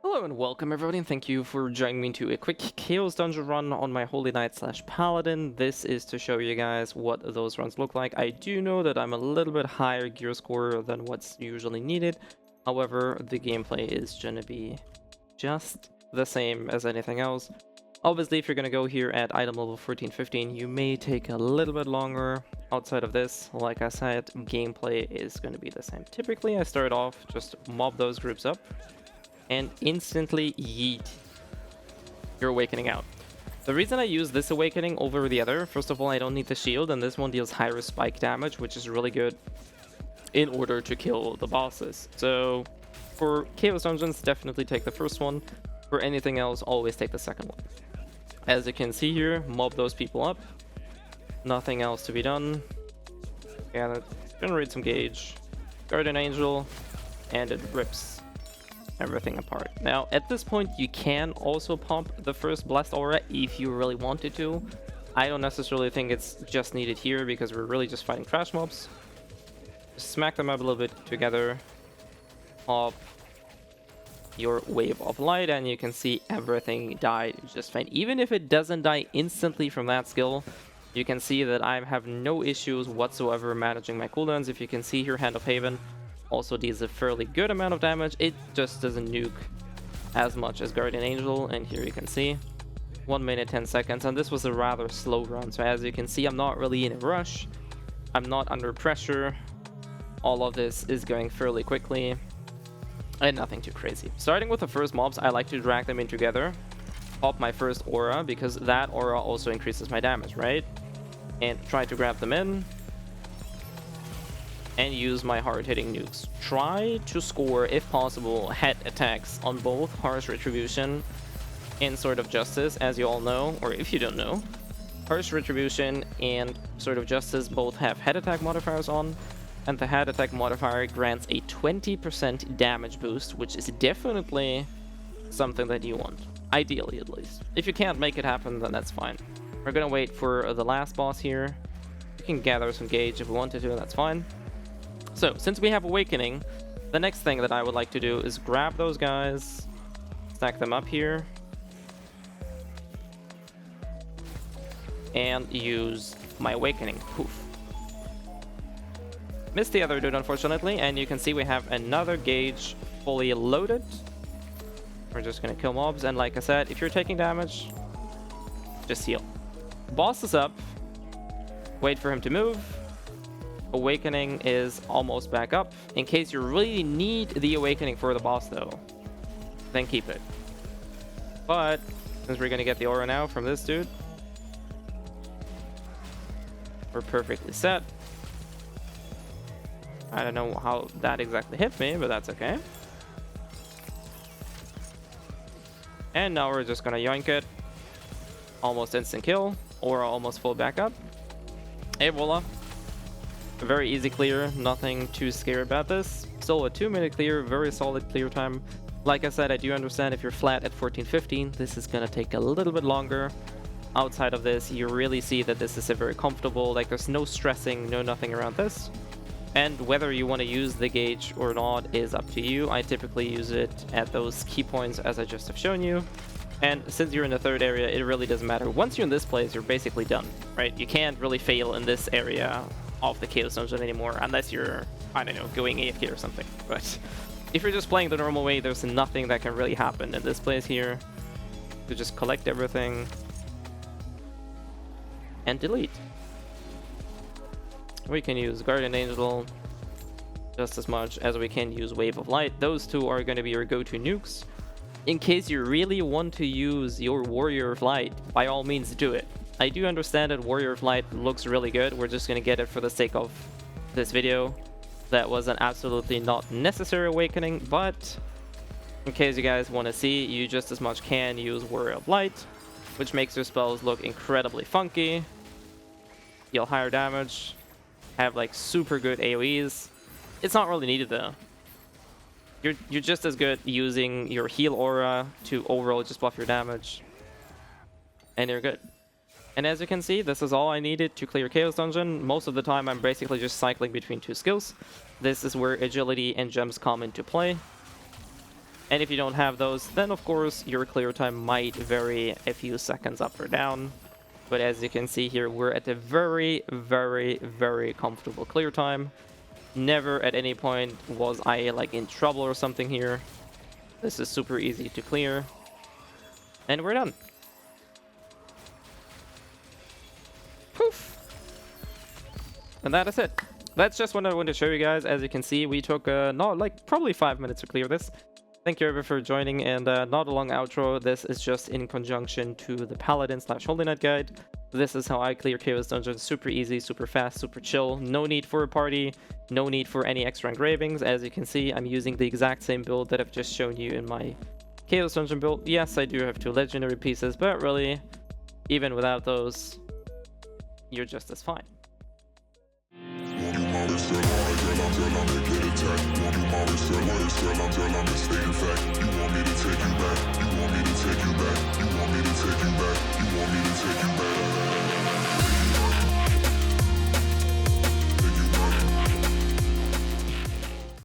Hello and welcome everybody, and thank you for joining me to a quick Chaos Dungeon run on my Holy Knight / Paladin. This is to show you guys what those runs look like. I do know that I'm a little bit higher gear score than what's usually needed. However, the gameplay is gonna be just the same as anything else. Obviously, if you're gonna go here at item level 14-15, you may take a little bit longer. Outside of this, like I said, gameplay is gonna be the same. Typically, I start off, just mob those groups up and instantly yeet your awakening out. The reason I use this awakening over the other, first of all, I don't need the shield, and this one deals higher spike damage, which is really good in order to kill the bosses. So for Chaos Dungeons, definitely take the first one. For anything else, always take the second one. As you can see here, mob those people up. Nothing else to be done. Generate some gauge. Guardian Angel, and it rips everything apart. Now, at this point, you can also pump the first Blessed Aura if you really wanted to. I don't necessarily think it's just needed here because we're really just fighting trash mobs. Just smack them up a little bit together. Pop your Wave of Light, and you can see everything died just fine. Even if it doesn't die instantly from that skill, you can see that I have no issues whatsoever managing my cooldowns. If you can see here, Hand of Haven also deals a fairly good amount of damage. It just doesn't nuke as much as Guardian Angel, and here you can see 1 minute 10 seconds, and this was a rather slow run. So as you can see, I'm not really in a rush, I'm not under pressure. All of this is going fairly quickly and nothing too crazy. Starting with the first mobs, I like to drag them in together, pop my first aura, because that aura also increases my damage, right? And try to grab them in and use my hard-hitting nukes. Try to score, if possible, head attacks on both Harsh Retribution and Sword of Justice. As you all know, or if you don't know, Harsh Retribution and Sword of Justice both have head attack modifiers on, and the head attack modifier grants a 20% damage boost, which is definitely something that you want, ideally at least. If you can't make it happen, then that's fine. We're gonna wait for the last boss here. We can gather some gauge if we wanted to, that's fine. So, since we have Awakening, the next thing that I would like to do is grab those guys, stack them up here, and use my Awakening. Poof. Missed the other dude, unfortunately, and you can see we have another gauge fully loaded. We're just gonna kill mobs, and like I said, if you're taking damage, just heal. Boss is up. Wait for him to move. Awakening is almost back up. In case you really need the Awakening for the boss though, then keep it. But since we're gonna get the aura now from this dude, we're perfectly set. I don't know how that exactly hit me, but that's okay. And now we're just gonna yoink it. Almost instant kill, or almost full backup. Hey, voila. A very easy clear, nothing too scary about this. Still a 2-minute clear, very solid clear time. Like I said, I do understand if you're flat at 14-15, this is gonna take a little bit longer. Outside of this, you really see that this is a very comfortable, like there's no stressing, no nothing around this. And whether you want to use the gauge or not is up to you. I typically use it at those key points as I just have shown you. And since you're in the third area, it really doesn't matter. Once you're in this place, you're basically done, right? You can't really fail in this area of the Chaos Dungeon anymore, unless you're, I don't know, going AFK or something. But if you're just playing the normal way, there's nothing that can really happen in this place here. You just collect everything and delete. We can use Guardian Angel just as much as we can use Wave of Light. Those two are going to be your go-to nukes. In case you really want to use your Warrior of Light, by all means do it. I do understand that Warrior of Light looks really good. We're just going to get it for the sake of this video. That was an absolutely not necessary awakening, but in case you guys want to see, you just as much can use Warrior of Light, which makes your spells look incredibly funky, deal higher damage, have like super good AoEs. It's not really needed though. You're just as good using your heal aura to overall just buff your damage, and you're good. And as you can see, this is all I needed to clear Chaos Dungeon. Most of the time I'm basically just cycling between two skills. This is where agility and gems come into play. And if you don't have those, then of course your clear time might vary a few seconds up or down. But as you can see here, we're at a very, very, very comfortable clear time. Never at any point was I like in trouble or something here. This is super easy to clear. And we're done. Poof. And that is it. That's just what I wanted to show you guys. As you can see, we took not like probably 5 minutes to clear this. Thank you everyone for joining, and not a long outro. This is just in conjunction to the Paladin / Holy Knight guide. This is how I clear Chaos Dungeons. Super easy, super fast, super chill. No need for a party, no need for any extra engravings. As you can see, I'm using the exact same build that I've just shown you in my Chaos Dungeon build. Yes, I do have 2 legendary pieces, but really, even without those, you're just as fine. Stay